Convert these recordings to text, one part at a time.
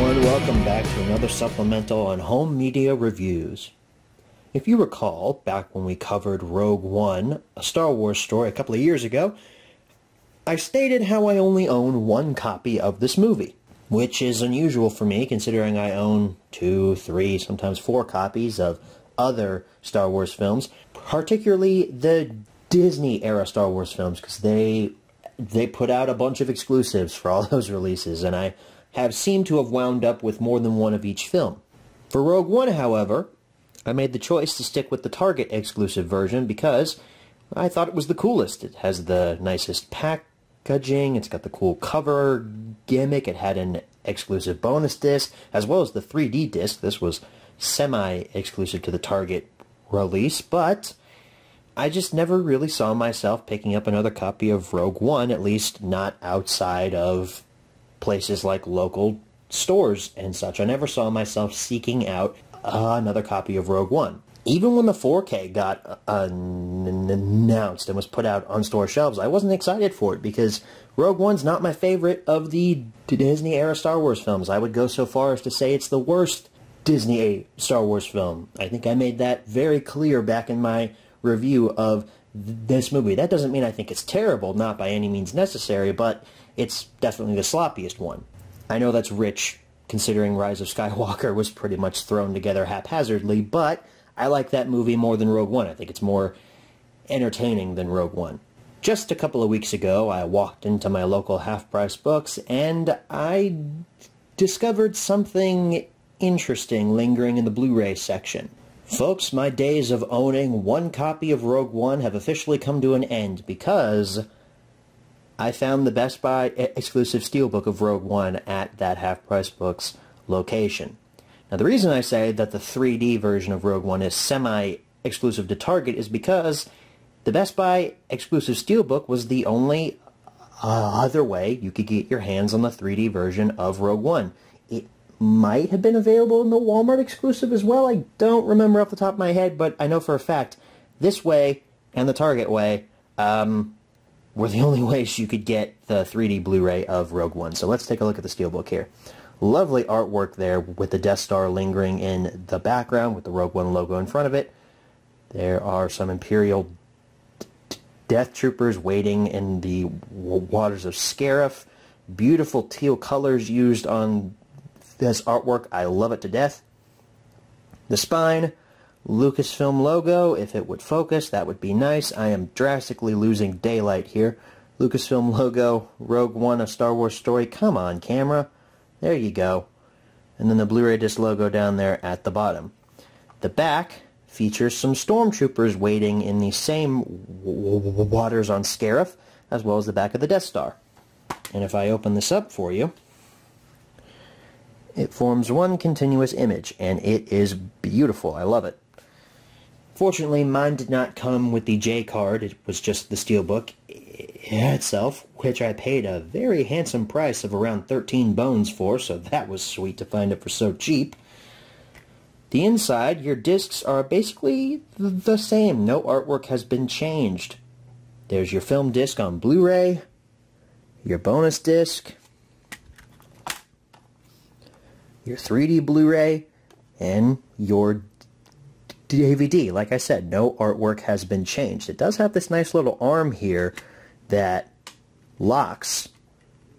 everyone, welcome back to another supplemental on home media reviews. If you recall, back when we covered Rogue One, a Star Wars story a couple of years ago, I stated how I only own one copy of this movie, which is unusual for me considering I own 2, 3, sometimes 4 copies of other Star Wars films, particularly the Disney-era Star Wars films, because they put out a bunch of exclusives for all those releases, and I have seemed to have wound up with more than one of each film. For Rogue One, however, I made the choice to stick with the Target exclusive version because I thought it was the coolest. It has the nicest packaging, it's got the cool cover gimmick, it had an exclusive bonus disc, as well as the 3D disc. This was semi-exclusive to the Target release, but I just never really saw myself picking up another copy of Rogue One, at least not outside of places like local stores and such. I never saw myself seeking out another copy of Rogue One. Even when the 4K got announced and was put out on store shelves, I wasn't excited for it because Rogue One's not my favorite of the Disney-era Star Wars films. I would go so far as to say it's the worst Disney Star Wars film. I think I made that very clear back in my review of this movie. That doesn't mean I think it's terrible, not by any means necessary, but it's definitely the sloppiest one. I know that's rich, considering Rise of Skywalker was pretty much thrown together haphazardly, but I like that movie more than Rogue One. I think it's more entertaining than Rogue One. Just a couple of weeks ago, I walked into my local half-price books, and I discovered something interesting lingering in the Blu-ray section. Folks, my days of owning one copy of Rogue One have officially come to an end because I found the Best Buy exclusive Steelbook of Rogue One at that half-price books location. Now, the reason I say that the 3D version of Rogue One is semi-exclusive to Target is because the Best Buy exclusive Steelbook was the only other way you could get your hands on the 3D version of Rogue One. It might have been available in the Walmart exclusive as well. I don't remember off the top of my head, but I know for a fact this way and the Target way were the only ways you could get the 3D Blu-ray of Rogue One. So let's take a look at the Steelbook here. Lovely artwork there with the Death Star lingering in the background with the Rogue One logo in front of it. There are some Imperial Death Troopers waiting in the waters of Scarif. Beautiful teal colors used on this artwork. I love it to death. The spine, Lucasfilm logo. If it would focus, that would be nice. I am drastically losing daylight here. Lucasfilm logo, Rogue One, a Star Wars story. Come on, camera. There you go. And then the Blu-ray disc logo down there at the bottom. The back features some stormtroopers waiting in the same waters on Scarif, as well as the back of the Death Star. And if I open this up for you, it forms one continuous image, and it is beautiful. I love it. Fortunately, mine did not come with the J card. It was just the Steelbook itself, which I paid a very handsome price of around 13 bones for, so that was sweet to find it for so cheap. The inside, your discs are basically the same. No artwork has been changed. There's your film disc on Blu-ray, your bonus disc, your 3D Blu-ray, and your DVD. Like I said, no artwork has been changed. It does have this nice little arm here that locks,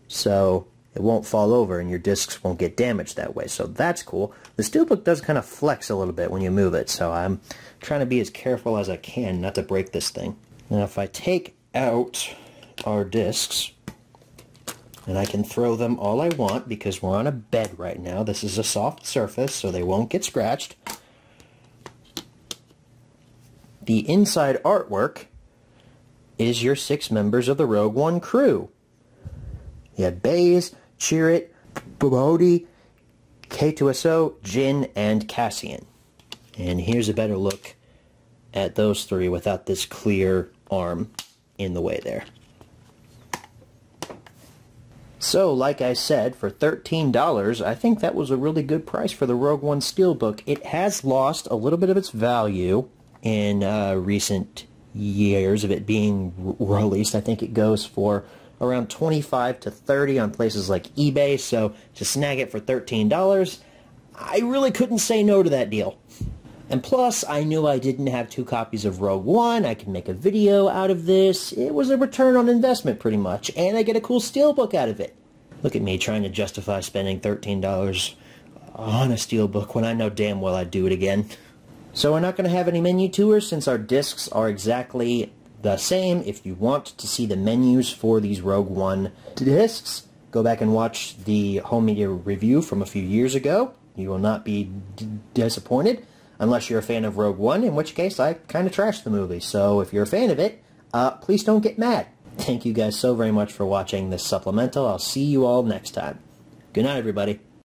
so it won't fall over and your discs won't get damaged that way, so that's cool. The Steelbook does kind of flex a little bit when you move it, so I'm trying to be as careful as I can not to break this thing. Now if I take out our discs, and I can throw them all I want because we're on a bed right now. This is a soft surface, so they won't get scratched. The inside artwork is your 6 members of the Rogue One crew. You have Baze, Chirrut, Bodhi, K2SO, Jyn, and Cassian. And here's a better look at those 3 without this clear arm in the way there. So, like I said, for $13, I think that was a really good price for the Rogue One Steelbook. It has lost a little bit of its value in recent years of it being released. I think it goes for around $25 to $30 on places like eBay, so to snag it for $13, I really couldn't say no to that deal. And plus, I knew I didn't have 2 copies of Rogue One. I could make a video out of this. It was a return on investment, pretty much, and I get a cool Steelbook out of it. Look at me trying to justify spending $13 on a Steelbook when I know damn well I'd do it again. So we're not going to have any menu tours since our discs are exactly the same. If you want to see the menus for these Rogue One discs, go back and watch the home media review from a few years ago. You will not be disappointed. Unless you're a fan of Rogue One, in which case I kind of trashed the movie. So if you're a fan of it, please don't get mad. Thank you guys so very much for watching this supplemental. I'll see you all next time. Good night, everybody.